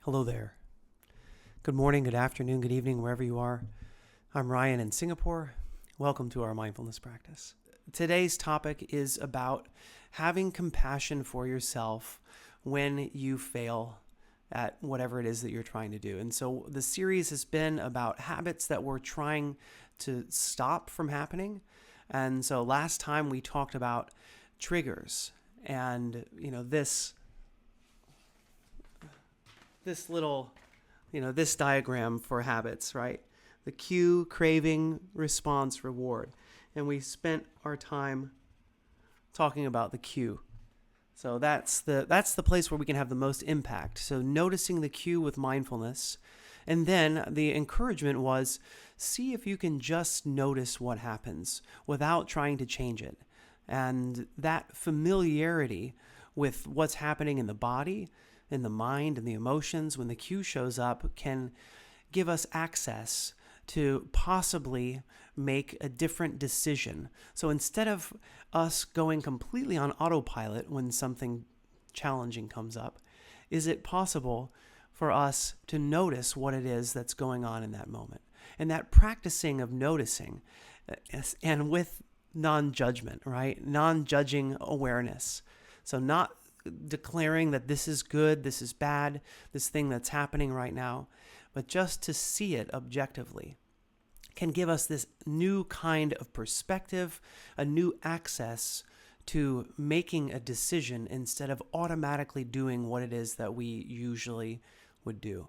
Hello there. Good morning, good afternoon, good evening, wherever you are. I'm Ryan in Singapore. Welcome to our mindfulness practice. Today's topic is about having compassion for yourself when you fail at whatever it is that you're trying to do. And so the series has been about habits that we're trying to stop from happening. And so last time we talked about triggers and, this little, this diagram for habits, right? The cue, craving, response, reward. And we spent our time talking about the cue. So that's the place where we can have the most impact. So noticing the cue with mindfulness. And then the encouragement was see if you can just notice what happens without trying to change it. And that familiarity with what's happening in the body, in the mind, and the emotions when the cue shows up can give us access to possibly make a different decision. So instead of us going completely on autopilot when something challenging comes up, is it possible for us to notice what it is that's going on in that moment? And that practicing of noticing, and with non-judgment, right? Non-judging awareness. So not declaring that this is good, this is bad, this thing that's happening right now, but just to see it objectively can give us this new kind of perspective, a new access to making a decision instead of automatically doing what it is that we usually would do.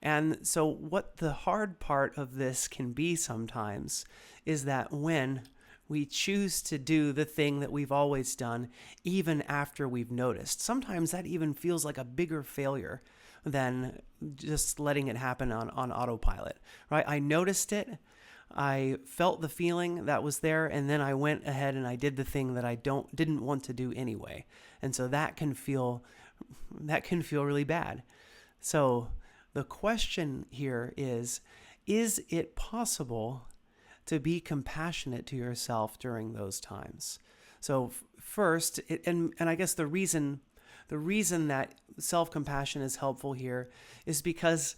And so what the hard part of this can be sometimes is that when we choose to do the thing that we've always done, even after we've noticed. Sometimes that even feels like a bigger failure than just letting it happen on autopilot, right? I noticed it, I felt the feeling that was there, and then I went ahead and I did the thing that I didn't want to do anyway. And so that can feel really bad. So the question here is it possible to be compassionate to yourself during those times? So first, and I guess the reason that self-compassion is helpful here is because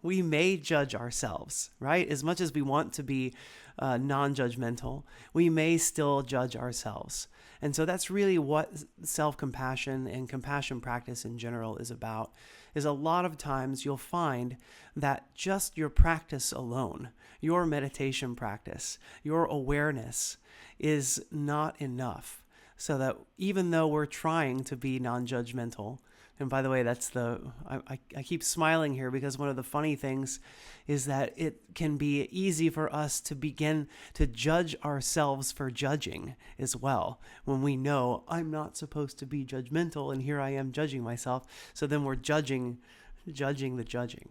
we may judge ourselves, right? As much as we want to be non-judgmental, we may still judge ourselves. And so that's really what self-compassion and compassion practice in general is about, is a lot of times you'll find that just your practice alone, your meditation practice, your awareness is not enough. So that even though we're trying to be non-judgmental, and by the way, I keep smiling here because one of the funny things is that it can be easy for us to begin to judge ourselves for judging as well. When we know I'm not supposed to be judgmental and here I am judging myself. So then we're judging the judging,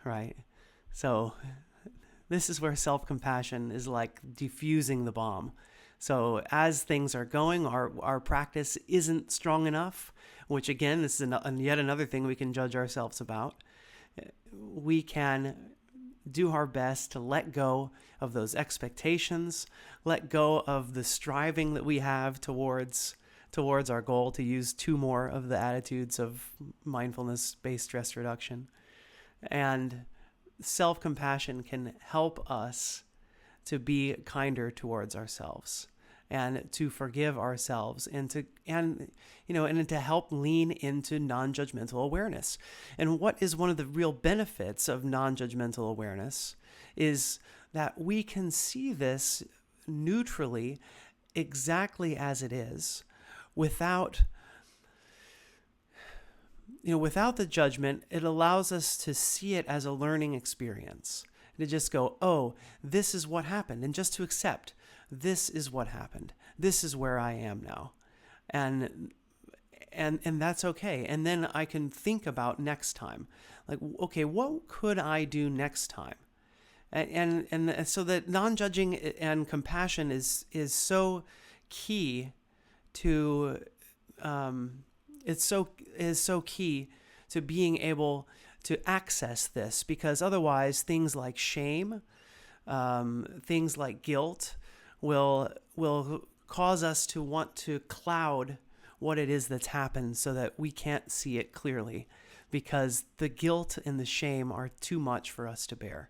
right? So this is where self-compassion is like defusing the bomb. So as things are going, our practice isn't strong enough, which again, this is yet another thing we can judge ourselves about. We can do our best to let go of those expectations, let go of the striving that we have towards our goal, to use two more of the attitudes of mindfulness-based stress reduction. And self-compassion can help us to be kinder towards ourselves and to forgive ourselves and to help lean into non-judgmental awareness. And what is one of the real benefits of non-judgmental awareness is that we can see this neutrally exactly as it is without the judgment. It allows us to see it as a learning experience. To just go, oh, this is what happened, and just to accept, this is what happened. This is where I am now, and that's okay. And then I can think about next time, like, okay, what could I do next time? And so that non-judging and compassion is so key to is so key to being able to access this, because otherwise things like shame, things like guilt will cause us to want to cloud what it is that's happened so that we can't see it clearly. because the guilt and the shame are too much for us to bear.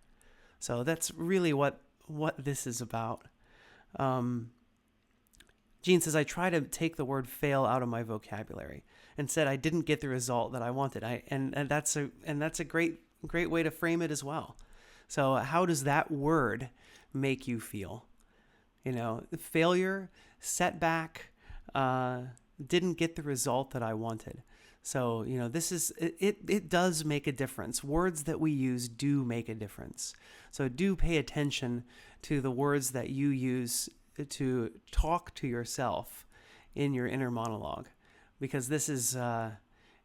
So that's really what this is about. Jean says, I try to take the word fail out of my vocabulary and said I didn't get the result that I wanted. And that's a great way to frame it as well. So how does that word make you feel? Failure, setback, didn't get the result that I wanted. So, it does make a difference. Words that we use do make a difference. So do pay attention to the words that you use to talk to yourself in your inner monologue, because this is,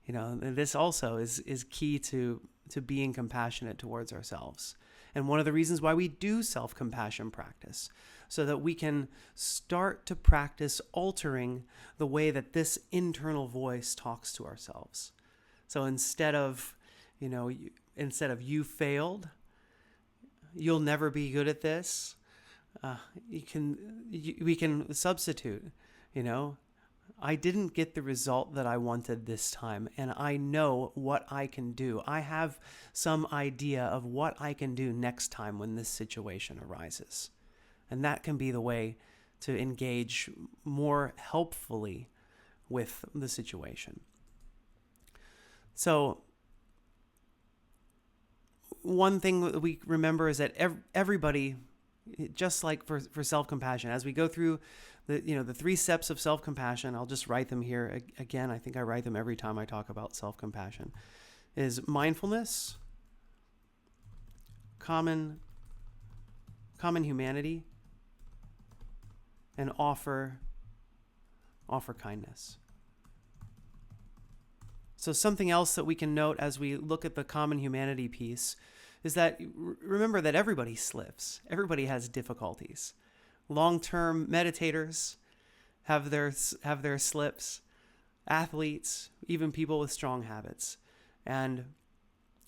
this also is key to being compassionate towards ourselves. And one of the reasons why we do self-compassion practice, so that we can start to practice altering the way that this internal voice talks to ourselves. So instead of you failed, you'll never be good at this, we can substitute, I didn't get the result that I wanted this time, and I know what I can do. I have some idea of what I can do next time when this situation arises. And that can be the way to engage more helpfully with the situation. So one thing that we remember is that everybody, just like for self-compassion, as we go through the 3 steps of self-compassion, I'll just write them here again. I think I write them every time I talk about self-compassion, is mindfulness, common humanity, and offer kindness. So something else that we can note as we look at the common humanity piece is that remember that everybody slips. Everybody has difficulties. Long-term meditators have their slips, athletes, even people with strong habits. And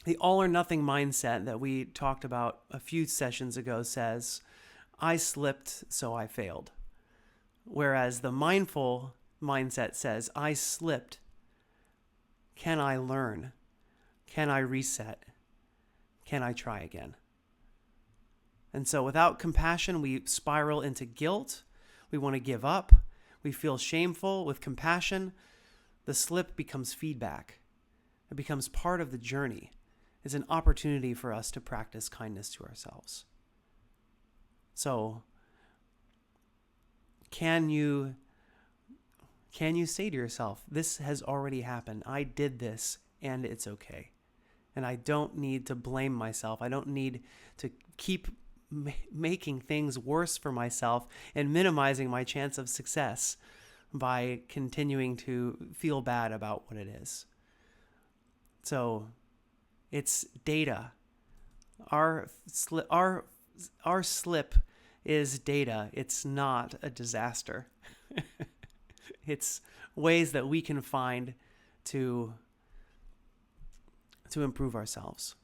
the all or nothing mindset that we talked about a few sessions ago says, I slipped, so I failed. Whereas the mindful mindset says, I slipped. Can I learn? Can I reset? Can I try again? And so without compassion, we spiral into guilt. We want to give up. We feel shameful. With compassion, the slip becomes feedback. It becomes part of the journey. It's an opportunity for us to practice kindness to ourselves. So, can you say to yourself, this has already happened. I did this and it's okay. And I don't need to blame myself. I don't need to keep making things worse for myself and minimizing my chance of success by continuing to feel bad about what it is. So it's data. Our slip is data. It's not a disaster. It's ways that we can find to improve ourselves.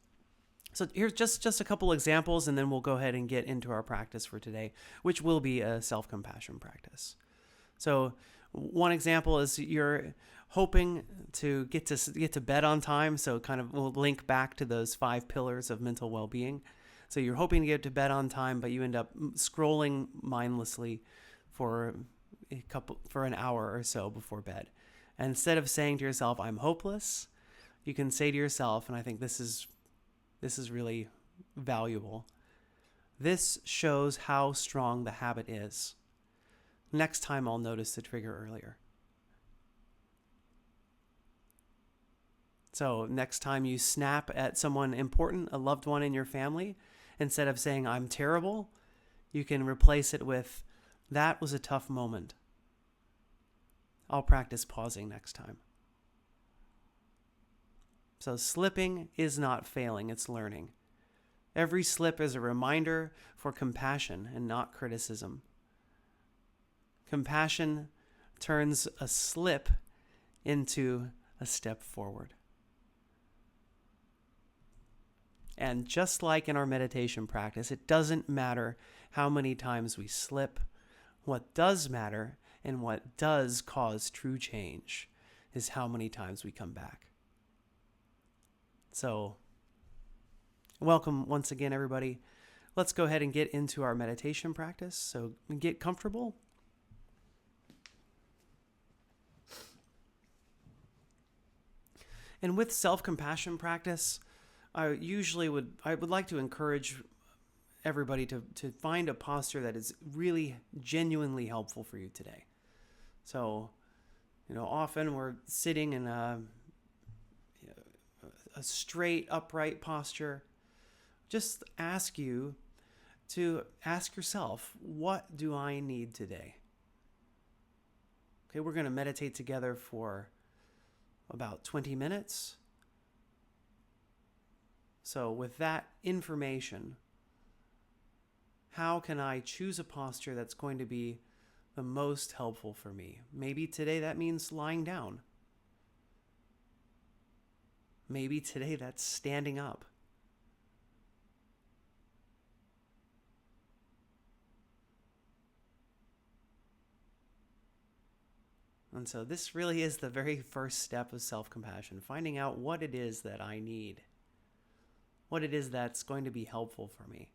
So here's just a couple examples, and then we'll go ahead and get into our practice for today, which will be a self-compassion practice. So one example is you're hoping to get to bed on time. So kind of we'll link back to those 5 pillars of mental well-being. So you're hoping to get to bed on time, but you end up scrolling mindlessly for an hour or so before bed. And instead of saying to yourself, I'm hopeless, you can say to yourself, and I think this is really valuable, this shows how strong the habit is. Next time I'll notice the trigger earlier. So next time you snap at someone important, a loved one in your family, instead of saying, I'm terrible, you can replace it with, that was a tough moment. I'll practice pausing next time. So slipping is not failing, it's learning. Every slip is a reminder for compassion and not criticism. Compassion turns a slip into a step forward. And just like in our meditation practice, it doesn't matter how many times we slip. What does matter and what does cause true change is how many times we come back. So, welcome once again, everybody. Let's go ahead and get into our meditation practice. So, get comfortable. And with self-compassion practice, I would like to encourage everybody to find a posture that is really genuinely helpful for you today. So, often we're sitting in a straight, upright posture. Just ask yourself, what do I need today? Okay, we're going to meditate together for about 20 minutes. So with that information, how can I choose a posture that's going to be the most helpful for me? Maybe today that means lying down. Maybe today that's standing up. And so this really is the very first step of self-compassion, finding out what it is that I need, what it is that's going to be helpful for me.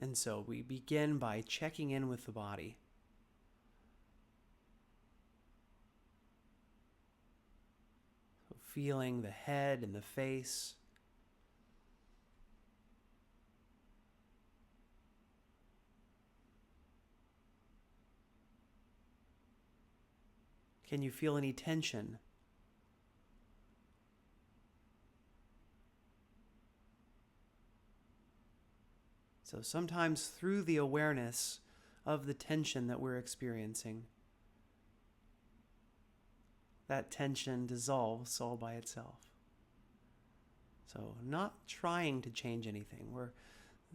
And so we begin by checking in with the body. So feeling the head and the face. Can you feel any tension? So sometimes through the awareness of the tension that we're experiencing, that tension dissolves all by itself. So not trying to change anything. We're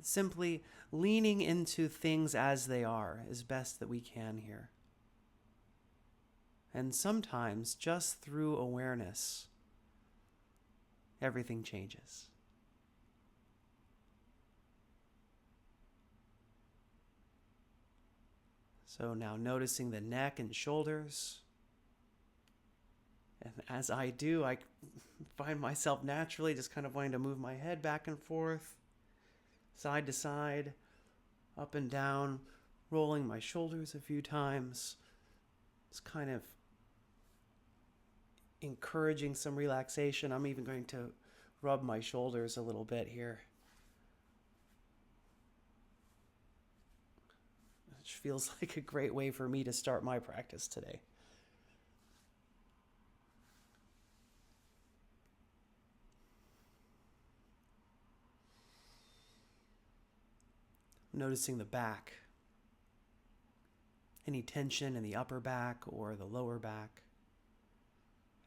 simply leaning into things as they are as best that we can here. And sometimes just through awareness, everything changes. So now noticing the neck and shoulders. And as I do, I find myself naturally just kind of wanting to move my head back and forth, side to side, up and down, rolling my shoulders a few times. It's kind of encouraging some relaxation. I'm even going to rub my shoulders a little bit here. Which feels like a great way for me to start my practice today. Noticing the back. Any tension in the upper back or the lower back.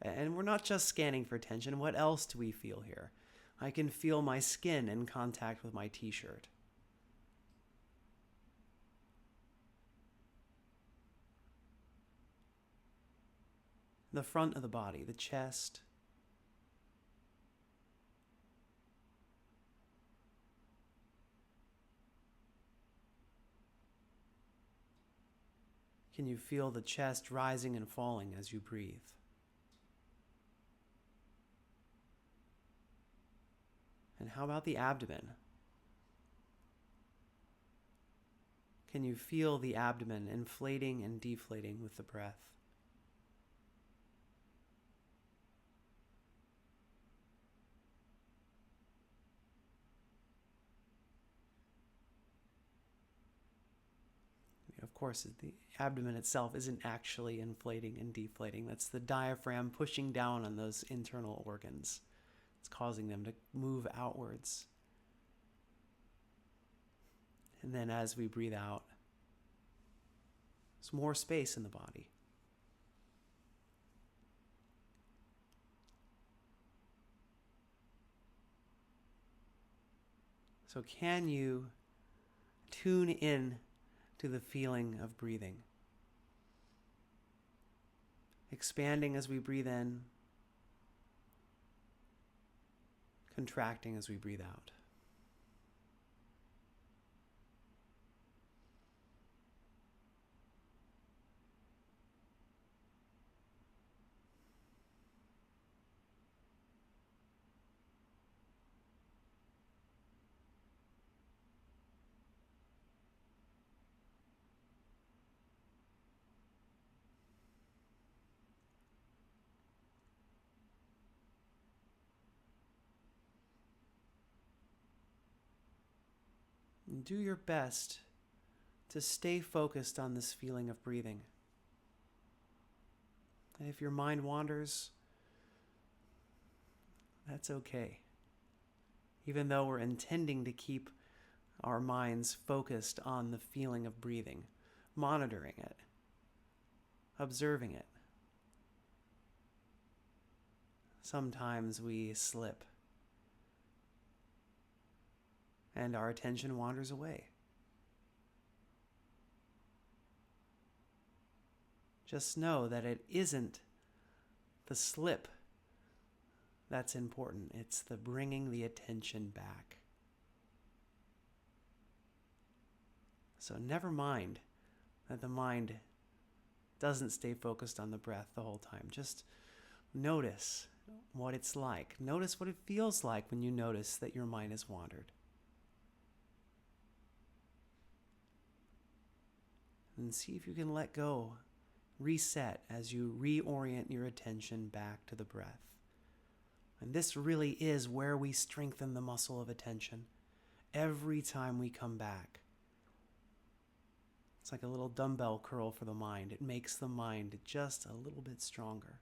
And we're not just scanning for tension. What else do we feel here? I can feel my skin in contact with my t-shirt. The front of the body, the chest. Can you feel the chest rising and falling as you breathe? And how about the abdomen? Can you feel the abdomen inflating and deflating with the breath? Of course, the abdomen itself isn't actually inflating and deflating. That's the diaphragm pushing down on those internal organs. It's causing them to move outwards. And then as we breathe out, there's more space in the body. So can you tune in to the feeling of breathing? Expanding as we breathe in, contracting as we breathe out. And do your best to stay focused on this feeling of breathing. And if your mind wanders, that's okay. Even though we're intending to keep our minds focused on the feeling of breathing, monitoring it, observing it. Sometimes we slip and our attention wanders away. Just know that it isn't the slip that's important. It's the bringing the attention back. So never mind that the mind doesn't stay focused on the breath the whole time. Just notice what it's like. Notice what it feels like when you notice that your mind has wandered. And see if you can let go, reset as you reorient your attention back to the breath. And this really is where we strengthen the muscle of attention every time we come back. It's like a little dumbbell curl for the mind. It makes the mind just a little bit stronger.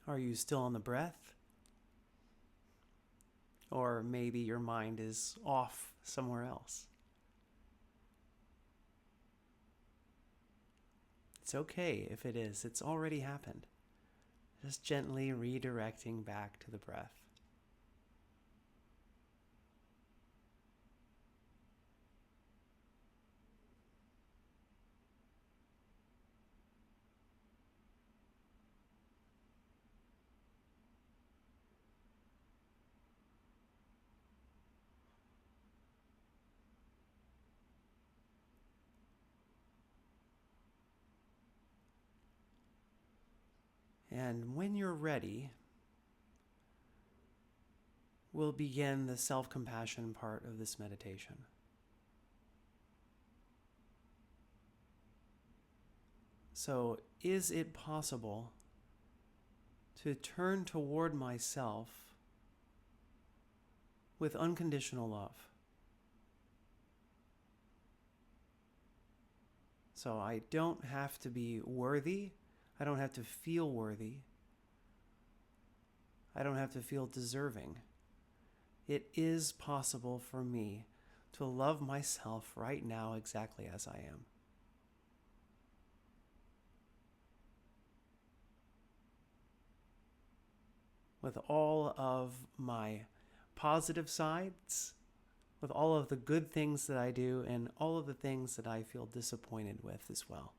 Are you still on the breath? Or maybe your mind is off somewhere else. It's okay if it is. It's already happened. Just gently redirecting back to the breath. And when you're ready, we'll begin the self-compassion part of this meditation. So, is it possible to turn toward myself with unconditional love? So I don't have to be worthy. I don't have to feel worthy. I don't have to feel deserving. It is possible for me to love myself right now exactly as I am. With all of my positive sides, with all of the good things that I do, and all of the things that I feel disappointed with as well.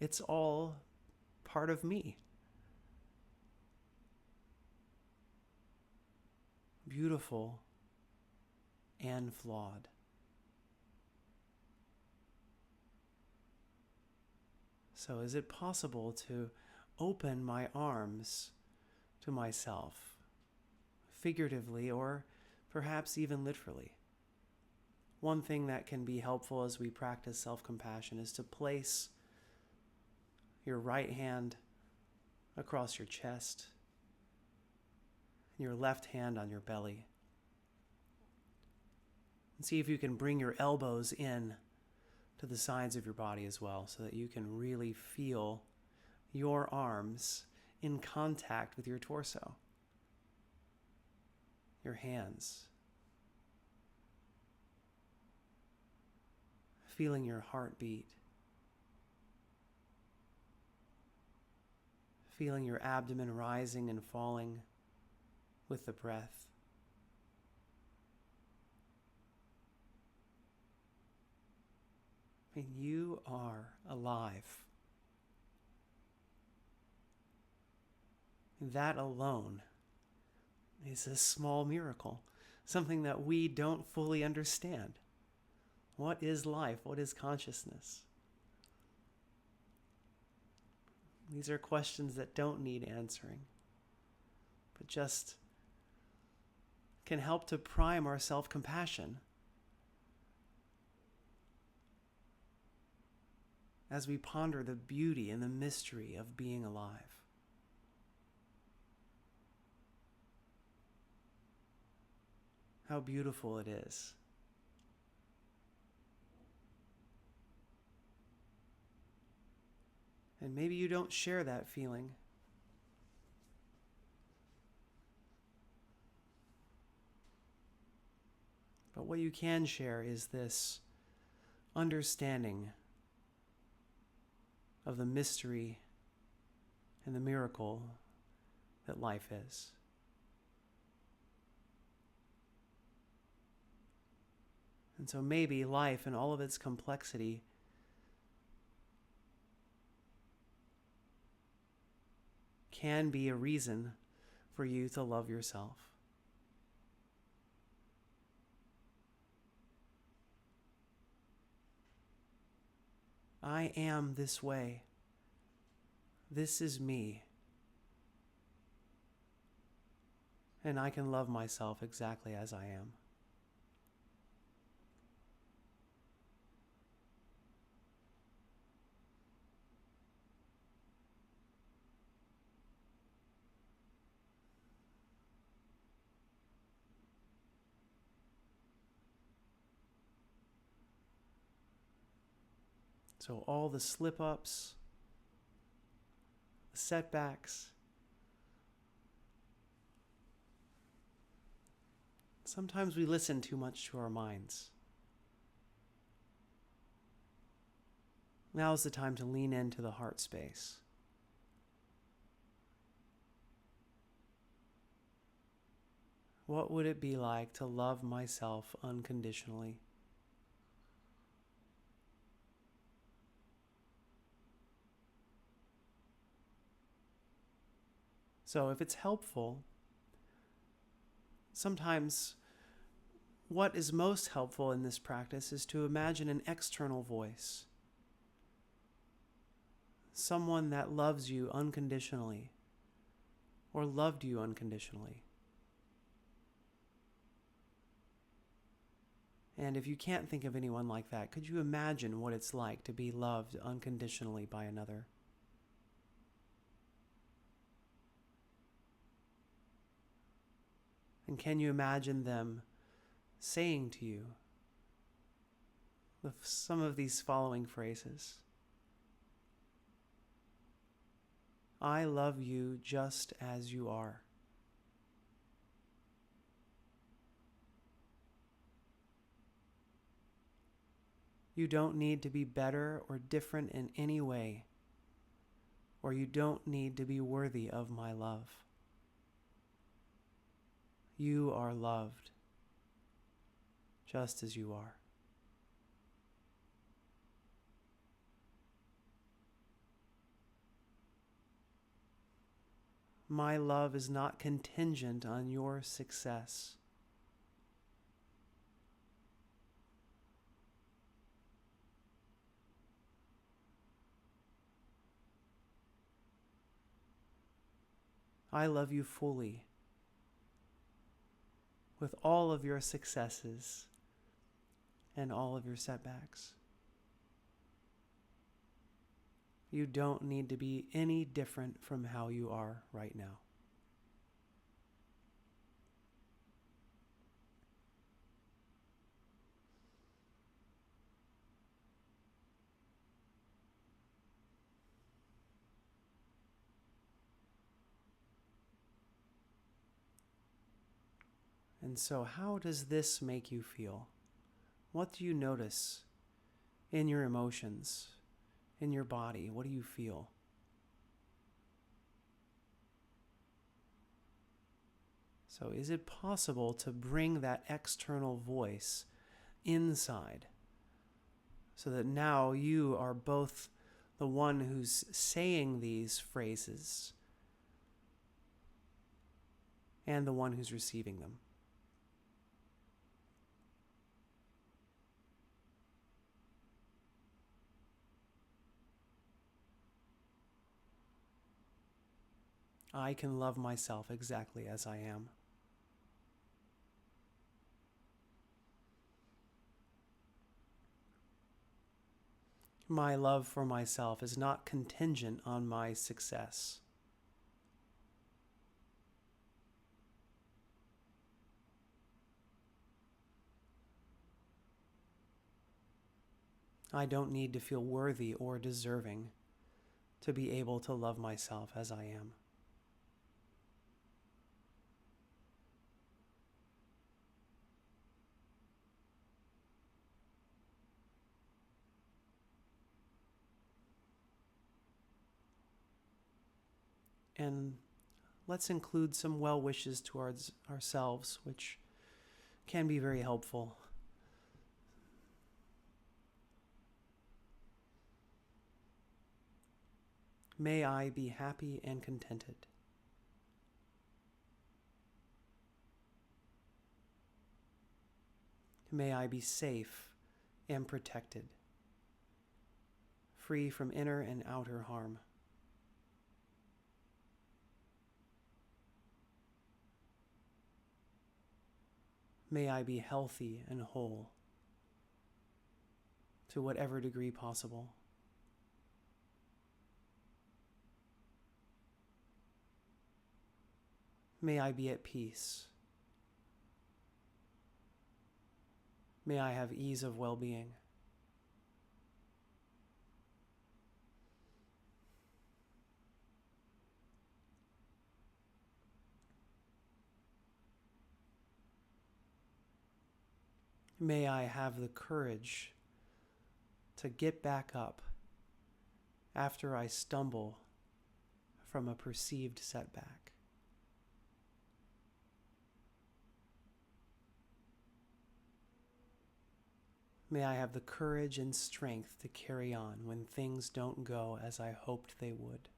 It's all part of me. Beautiful and flawed. So is it possible to open my arms to myself, figuratively or perhaps even literally? One thing that can be helpful as we practice self-compassion is to place your right hand across your chest and your left hand on your belly. And see if you can bring your elbows in to the sides of your body as well, so that you can really feel your arms in contact with your torso, your hands, feeling your heartbeat, feeling your abdomen rising and falling with the breath. I mean, you are alive. That alone is a small miracle, something that we don't fully understand. What is life? What is consciousness? These are questions that don't need answering, but just can help to prime our self-compassion as we ponder the beauty and the mystery of being alive. How beautiful it is. And maybe you don't share that feeling. But what you can share is this understanding of the mystery and the miracle that life is. And so maybe life in all of its complexity can be a reason for you to love yourself. I am this way. This is me. And I can love myself exactly as I am. So all the slip-ups, the setbacks, sometimes we listen too much to our minds. Now is the time to lean into the heart space. What would it be like to love myself unconditionally? So if it's helpful, sometimes what is most helpful in this practice is to imagine an external voice. someone that loves you unconditionally or loved you unconditionally. And if you can't think of anyone like that, could you imagine what it's like to be loved unconditionally by another? And can you imagine them saying to you with some of these following phrases? I love you just as you are. You don't need to be better or different in any way, or you don't need to be worthy of my love. You are loved just as you are. My love is not contingent on your success. I love you fully, with all of your successes and all of your setbacks. You don't need to be any different from how you are right now. And so, how does this make you feel? What do you notice in your emotions, in your body? What do you feel? So, is it possible to bring that external voice inside so that now you are both the one who's saying these phrases and the one who's receiving them? I can love myself exactly as I am. My love for myself is not contingent on my success. I don't need to feel worthy or deserving to be able to love myself as I am. And let's include some well wishes towards ourselves, which can be very helpful. May I be happy and contented. May I be safe and protected, free from inner and outer harm. May I be healthy and whole to whatever degree possible. May I be at peace. May I have ease of well-being. May I have the courage to get back up after I stumble from a perceived setback. May I have the courage and strength to carry on when things don't go as I hoped they would.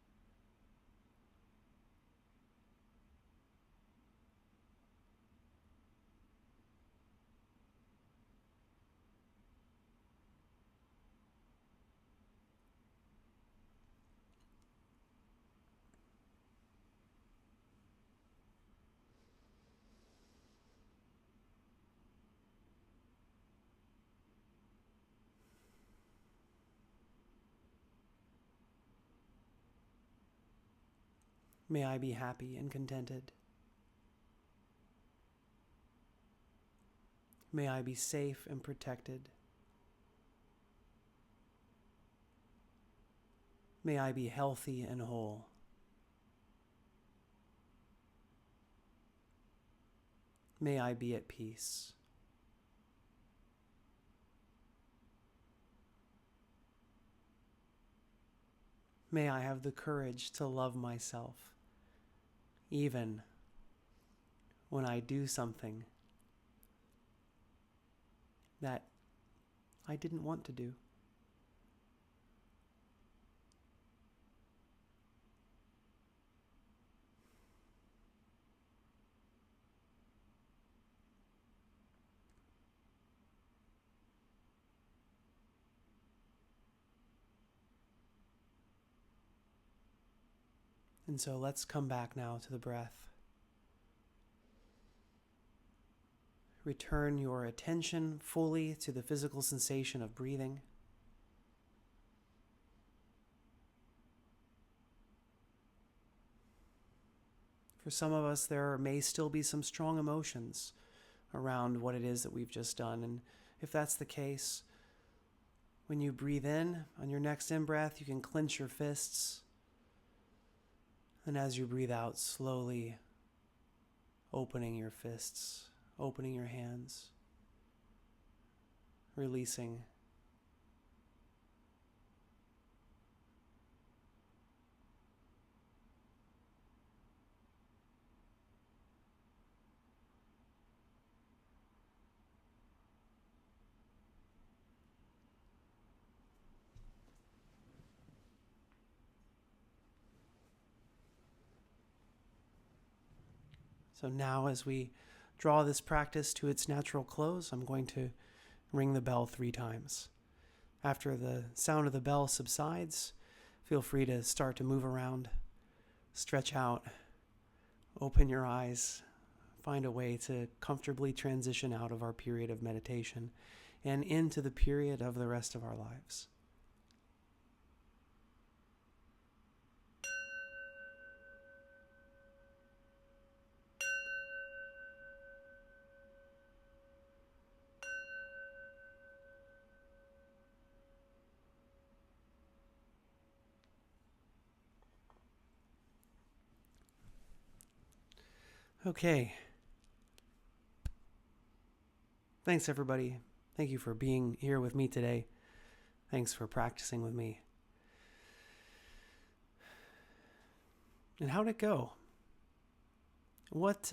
May I be happy and contented. May I be safe and protected. May I be healthy and whole. May I be at peace. May I have the courage to love myself, even when I do something that I didn't want to do. And so let's come back now to the breath. Return your attention fully to the physical sensation of breathing. For some of us, there may still be some strong emotions around what it is that we've just done. And if that's the case, when you breathe in, on your next in-breath, you can clench your fists. And as you breathe out, slowly opening your fists, opening your hands, releasing. So now as we draw this practice to its natural close, I'm going to ring the bell 3 times. After the sound of the bell subsides, feel free to start to move around, stretch out, open your eyes, find a way to comfortably transition out of our period of meditation and into the period of the rest of our lives. Okay. Thanks, everybody. Thank you for being here with me today. Thanks for practicing with me. And how'd it go? What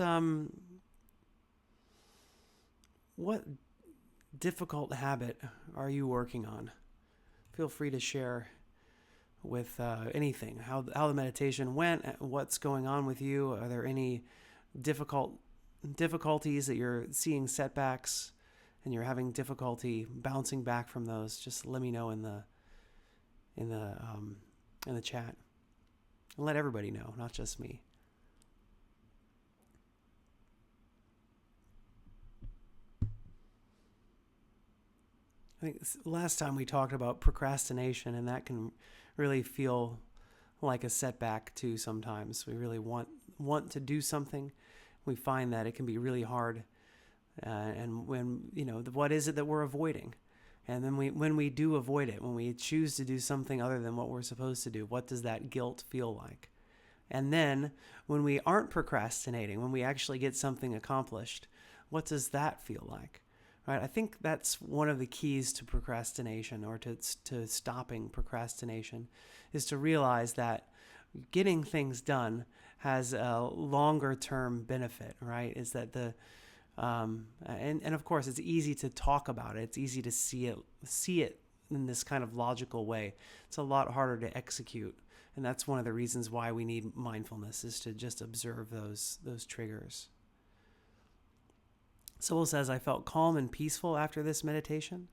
difficult habit are you working on? Feel free to share with anything, how the meditation went, what's going on with you. Are there any difficulties that you're seeing, setbacks, and you're having difficulty bouncing back from those? Just let me know in the chat, and let everybody know, not just me. I think last time we talked about procrastination, and that can really feel like a setback too sometimes. We really want to do something. We find that it can be really hard. And when, what is it that we're avoiding? And then when we do avoid it, when we choose to do something other than what we're supposed to do, what does that guilt feel like? And then when we aren't procrastinating, when we actually get something accomplished, what does that feel like? Right? I think that's one of the keys to procrastination, or to stopping procrastination, is to realize that getting things done has a longer term benefit, right? Is that and of course it's easy to talk about it. It's easy to see it in this kind of logical way. It's a lot harder to execute. And that's one of the reasons why we need mindfulness, is to just observe those triggers. Sybil says, I felt calm and peaceful after this meditation.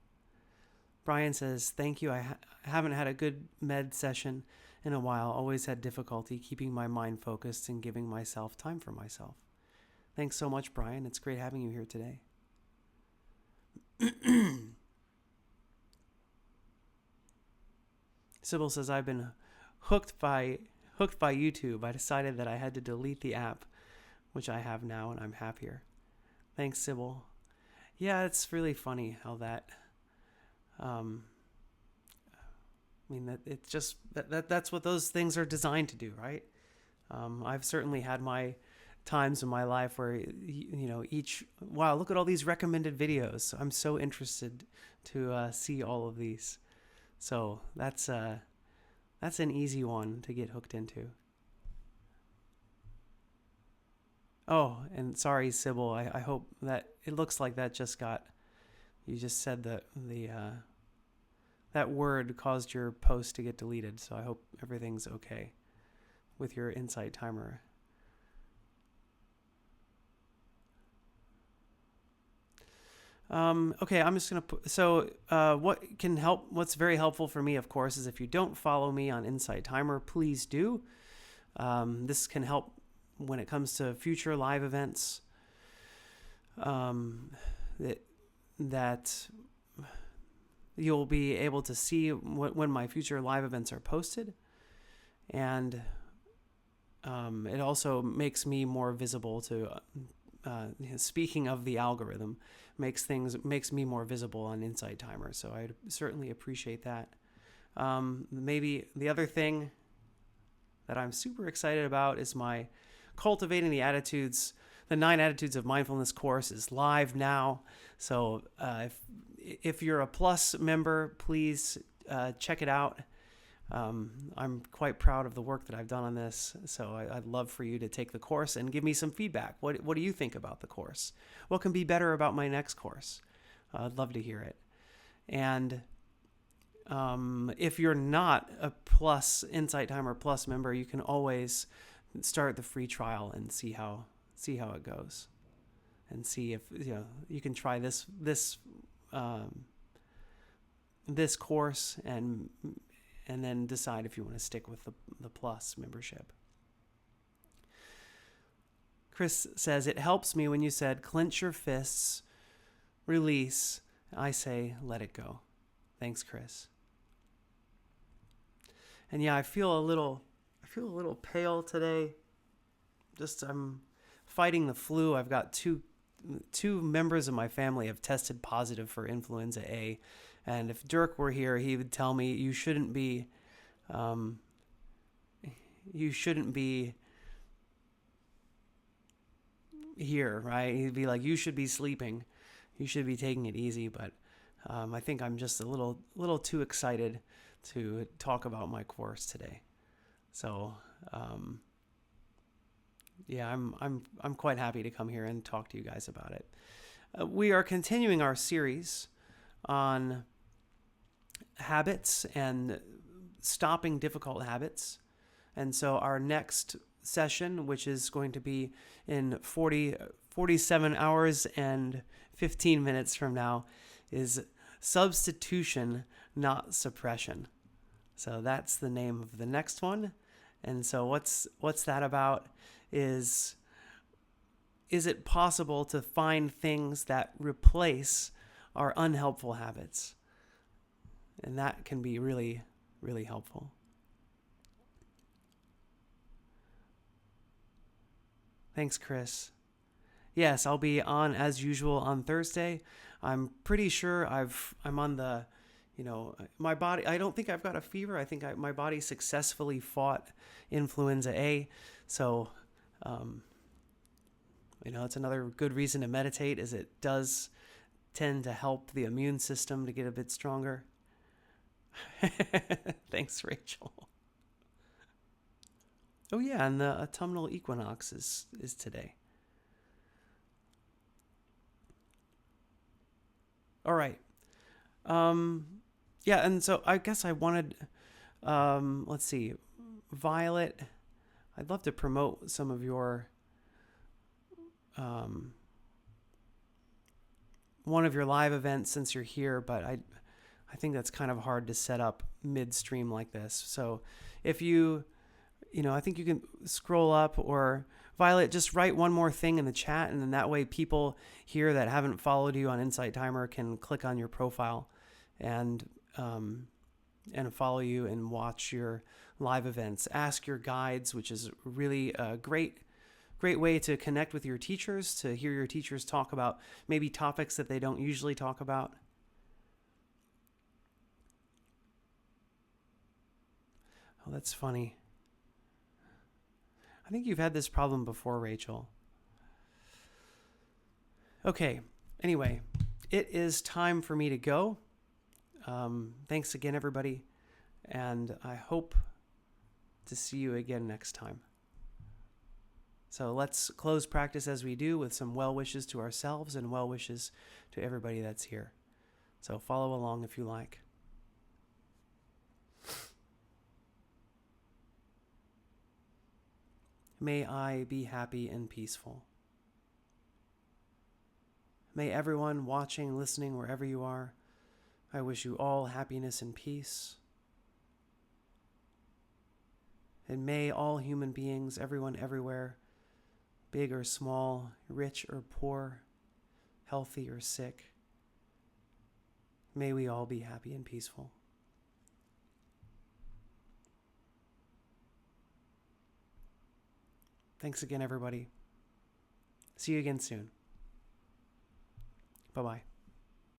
Brian says, thank you. I haven't had a good med session in a while. Always had difficulty keeping my mind focused and giving myself time for myself. Thanks so much, Brian. It's great having you here today. Sybil says, I've been hooked hooked by YouTube. I decided that I had to delete the app, which I have now, and I'm happier. Thanks, Sybil. Yeah, it's really funny how that. That it's just that's what those things are designed to do, right? I've certainly had my times in my life where wow, look at all these recommended videos. I'm so interested to see all of these. So that's an easy one to get hooked into. Oh, and sorry, Sybil. I hope that it looks like that just got. You just said that that word caused your post to get deleted. So I hope everything's okay with your Insight Timer. Okay, I'm just going to put, what's very helpful for me, of course, is if you don't follow me on Insight Timer, please do. This can help when it comes to future live events, that you'll be able to see when my future live events are posted. And it also makes me more visible to, speaking of the algorithm, makes me more visible on Insight Timer. So I certainly appreciate that. Maybe the other thing that I'm super excited about is my Cultivating the 9 Attitudes of Mindfulness course is live now. So if you're a Plus member, please check it out. I'm quite proud of the work that I've done on this, so I'd love for you to take the course and give me some feedback. What do you think about the course? What can be better about my next course? I'd love to hear it. And if you're not a Plus Insight Timer Plus member, you can always start the free trial and see how it goes, and see if you can try this course and then decide if you want to stick with the Plus membership. Chris says, it helps me when you said, clench your fists, release. I say, let it go. Thanks, Chris. And yeah, I feel a little pale today. I'm fighting the flu. I've got two members of my family have tested positive for influenza A. And if Dirk were here, he would tell me you shouldn't be here, right? He'd be like, you should be sleeping. You should be taking it easy. But I think I'm just a little too excited to talk about my course today. So yeah, I'm quite happy to come here and talk to you guys about it. We are continuing our series on habits and stopping difficult habits. And so our next session, which is going to be in 47 hours and 15 minutes from now, is substitution, not suppression. So that's the name of the next one. And so what's that about? Is it possible to find things that replace our unhelpful habits? And that can be really, really helpful. Thanks, Chris. Yes, I'll be on as usual on Thursday. I'm pretty sure I'm on the, my body. I don't think I've got a fever. I think my body successfully fought influenza A. So, it's another good reason to meditate, is it does tend to help the immune system to get a bit stronger. Thanks, Rachel. Oh yeah, and the autumnal equinox is today. All right. Yeah, and so I guess I wanted, let's see, Violet, I'd love to promote some of your, one of your live events since you're here, but I think that's kind of hard to set up midstream like this. So if you I think you can scroll up, or Violet, just write one more thing in the chat, and then that way people here that haven't followed you on Insight Timer can click on your profile and and follow you and watch your live events. Ask your guides, which is really a great way to connect with your teachers, to hear your teachers talk about maybe topics that they don't usually talk about. Oh, that's funny. I think you've had this problem before, Rachel. Okay, anyway, it is time for me to go. Thanks again, everybody, and I hope to see you again next time. So let's close practice as we do with some well wishes to ourselves and well wishes to everybody that's here. So follow along if you like. May I be happy and peaceful. May everyone watching, listening, wherever you are, I wish you all happiness and peace. And may all human beings, everyone everywhere, big or small, rich or poor, healthy or sick, may we all be happy and peaceful. Thanks again, everybody. See you again soon. Bye-bye.